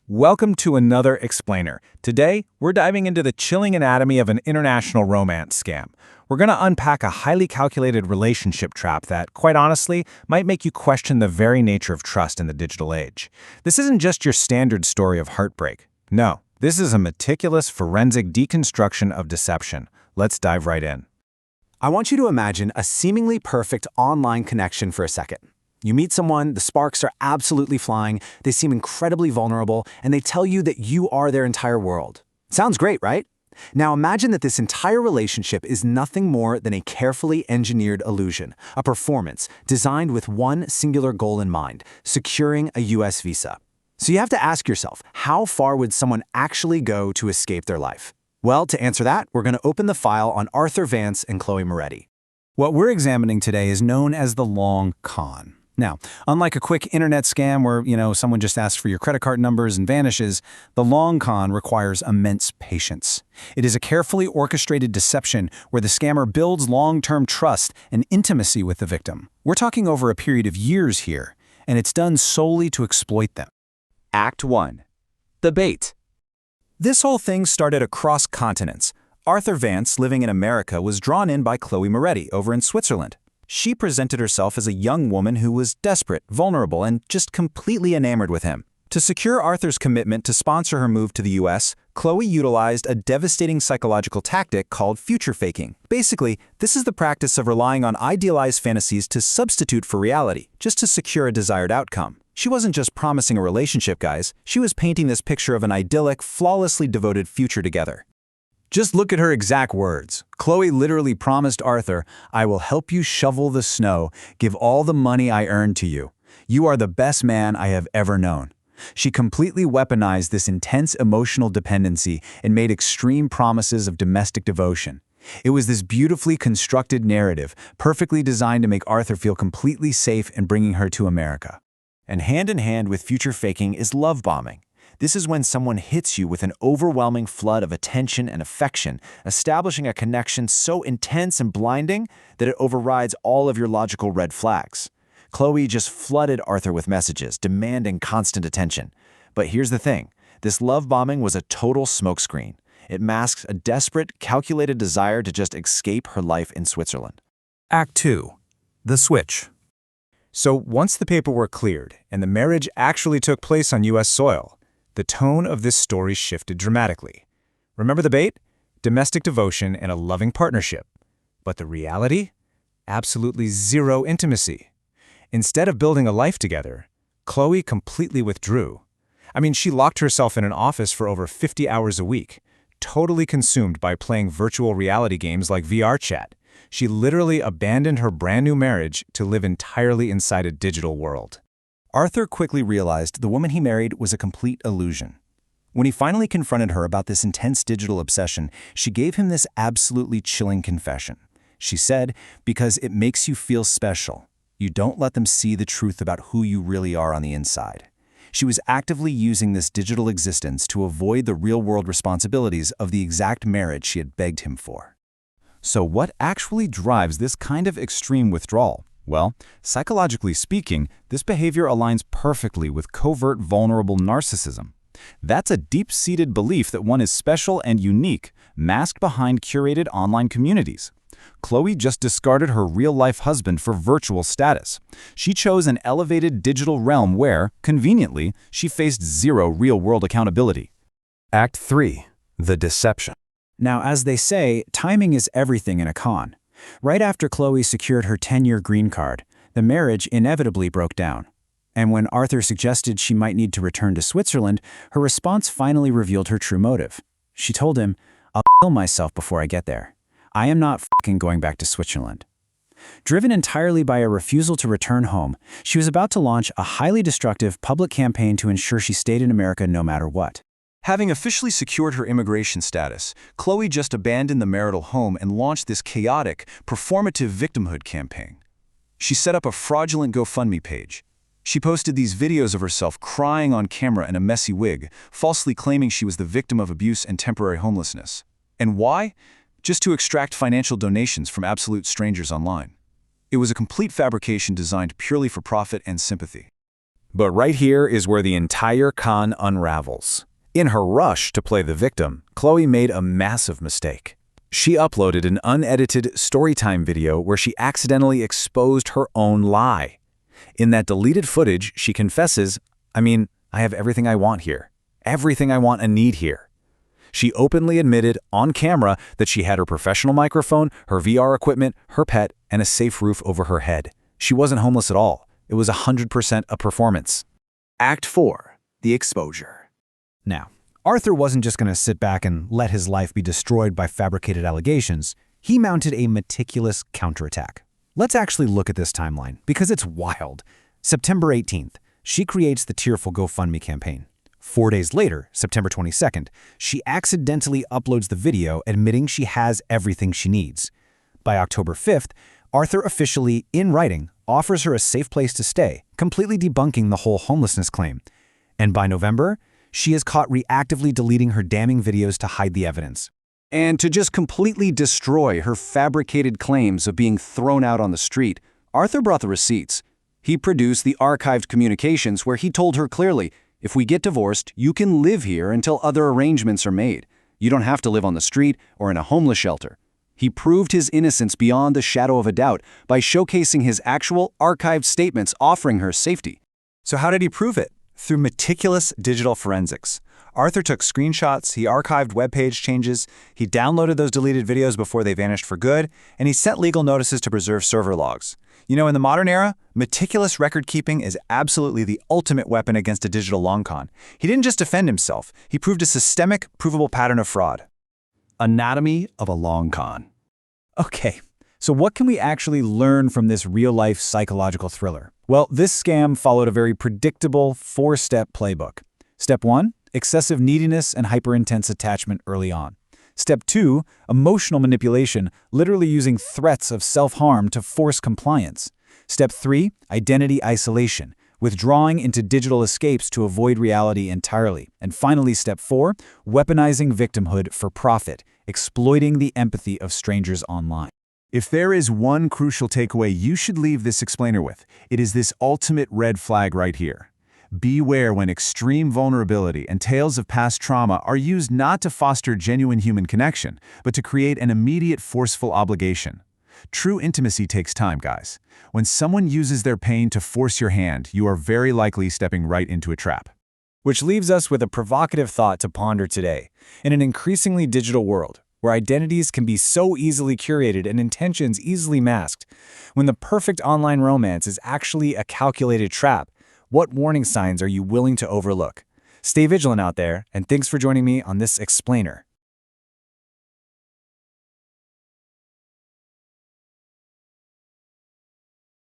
Welcome to another Explainer. Today, we're diving into the chilling anatomy of an international romance scam. We're going to unpack a highly calculated relationship trap that, quite honestly, might make you question the very nature of trust in the digital age. This isn't just your standard story of heartbreak. No, this is a meticulous forensic deconstruction of deception. Let's dive right in. I want you to imagine a seemingly perfect online connection for a second. You meet someone, the sparks are absolutely flying, they seem incredibly vulnerable, and they tell you that you are their entire world. Sounds great, right? Now imagine that this entire relationship is nothing more than a carefully engineered illusion, a performance designed with one singular goal in mind: securing a US visa. So you have to ask yourself, how far would someone actually go to escape their life? Well, to answer that, we're going to open the file on Arthur Vance and Chloe Moretti. What we're examining today is known as the long con. Now, unlike a quick internet scam where, someone just asks for your credit card numbers and vanishes, the long con requires immense patience. It is a carefully orchestrated deception where the scammer builds long-term trust and intimacy with the victim. We're talking over a period of years here, and it's done solely to exploit them. Act 1. The bait. This whole thing started across continents. Arthur Vance, living in America, was drawn in by Chloe Moretti over in Switzerland. She presented herself as a young woman who was desperate, vulnerable, and just completely enamored with him. To secure Arthur's commitment to sponsor her move to the US, Chloe utilized a devastating psychological tactic called future faking. Basically, this is the practice of relying on idealized fantasies to substitute for reality, just to secure a desired outcome. She wasn't just promising a relationship, guys. She was painting this picture of an idyllic, flawlessly devoted future together. Just look at her exact words. Chloe literally promised Arthur, "I will help you shovel the snow, give all the money I earned to you. You are the best man I have ever known." She completely weaponized this intense emotional dependency and made extreme promises of domestic devotion. It was this beautifully constructed narrative, perfectly designed to make Arthur feel completely safe in bringing her to America. And hand in hand with future faking is love bombing. This is when someone hits you with an overwhelming flood of attention and affection, establishing a connection so intense and blinding that it overrides all of your logical red flags. Chloe just flooded Arthur with messages, demanding constant attention. But here's the thing, this love bombing was a total smokescreen. It masks a desperate, calculated desire to just escape her life in Switzerland. Act 2. The switch. So once the paperwork cleared and the marriage actually took place on US soil, the tone of this story shifted dramatically. Remember the bait? Domestic devotion and a loving partnership. But the reality? Absolutely zero intimacy. Instead of building a life together, Chloe completely withdrew. She locked herself in an office for over 50 hours a week, totally consumed by playing virtual reality games like VR chat. She literally abandoned her brand new marriage to live entirely inside a digital world. Arthur quickly realized the woman he married was a complete illusion. When he finally confronted her about this intense digital obsession, she gave him this absolutely chilling confession. She said, "Because it makes you feel special. You don't let them see the truth about who you really are on the inside." She was actively using this digital existence to avoid the real-world responsibilities of the exact marriage she had begged him for. So what actually drives this kind of extreme withdrawal? Well, psychologically speaking, this behavior aligns perfectly with covert vulnerable narcissism. That's a deep-seated belief that one is special and unique, masked behind curated online communities. Chloe just discarded her real-life husband for virtual status. She chose an elevated digital realm where, conveniently, she faced zero real-world accountability. Act 3. The deception. Now, as they say, timing is everything in a con. Right after Chloe secured her 10-year green card, the marriage inevitably broke down. And when Arthur suggested she might need to return to Switzerland, her response finally revealed her true motive. She told him, "I'll kill myself before I get there. I am not fucking going back to Switzerland." Driven entirely by a refusal to return home, she was about to launch a highly destructive public campaign to ensure she stayed in America no matter what. Having officially secured her immigration status, Chloe just abandoned the marital home and launched this chaotic, performative victimhood campaign. She set up a fraudulent GoFundMe page. She posted these videos of herself crying on camera in a messy wig, falsely claiming she was the victim of abuse and temporary homelessness. And why? Just to extract financial donations from absolute strangers online. It was a complete fabrication designed purely for profit and sympathy. But right here is where the entire con unravels. In her rush to play the victim, Chloe made a massive mistake. She uploaded an unedited storytime video where she accidentally exposed her own lie. In that deleted footage, she confesses, I have everything I want here. Everything I want and need here. She openly admitted on camera that she had her professional microphone, her VR equipment, her pet, and a safe roof over her head. She wasn't homeless at all. It was 100% a performance. Act 4. The exposure. Now, Arthur wasn't just going to sit back and let his life be destroyed by fabricated allegations. He mounted a meticulous counterattack. Let's actually look at this timeline, because it's wild. September 18th, she creates the tearful GoFundMe campaign. 4 days later, September 22nd, she accidentally uploads the video admitting she has everything she needs. By October 5th, Arthur officially, in writing, offers her a safe place to stay, completely debunking the whole homelessness claim. And by November, she is caught reactively deleting her damning videos to hide the evidence. And to just completely destroy her fabricated claims of being thrown out on the street, Arthur brought the receipts. He produced the archived communications where he told her clearly, if we get divorced, you can live here until other arrangements are made. You don't have to live on the street or in a homeless shelter. He proved his innocence beyond the shadow of a doubt by showcasing his actual archived statements offering her safety. So how did he prove it? Through meticulous digital forensics. Arthur took screenshots, he archived web page changes, he downloaded those deleted videos before they vanished for good, and he sent legal notices to preserve server logs. You know, in the modern era, meticulous record keeping is absolutely the ultimate weapon against a digital long con. He didn't just defend himself, he proved a systemic, provable pattern of fraud. Anatomy of a long con. Okay, so what can we actually learn from this real-life psychological thriller? Well, this scam followed a very predictable 4-step playbook. Step 1, excessive neediness and hyper-intense attachment early on. Step 2, emotional manipulation, literally using threats of self-harm to force compliance. Step 3, identity isolation, withdrawing into digital escapes to avoid reality entirely. And finally, Step 4, weaponizing victimhood for profit, exploiting the empathy of strangers online. If there is one crucial takeaway you should leave this explainer with, it is this ultimate red flag right here. Beware when extreme vulnerability and tales of past trauma are used not to foster genuine human connection, but to create an immediate forceful obligation. True intimacy takes time, guys. When someone uses their pain to force your hand, you are very likely stepping right into a trap. Which leaves us with a provocative thought to ponder today. In an increasingly digital world, where identities can be so easily curated and intentions easily masked, when the perfect online romance is actually a calculated trap, what warning signs are you willing to overlook? Stay vigilant out there, and thanks for joining me on this explainer.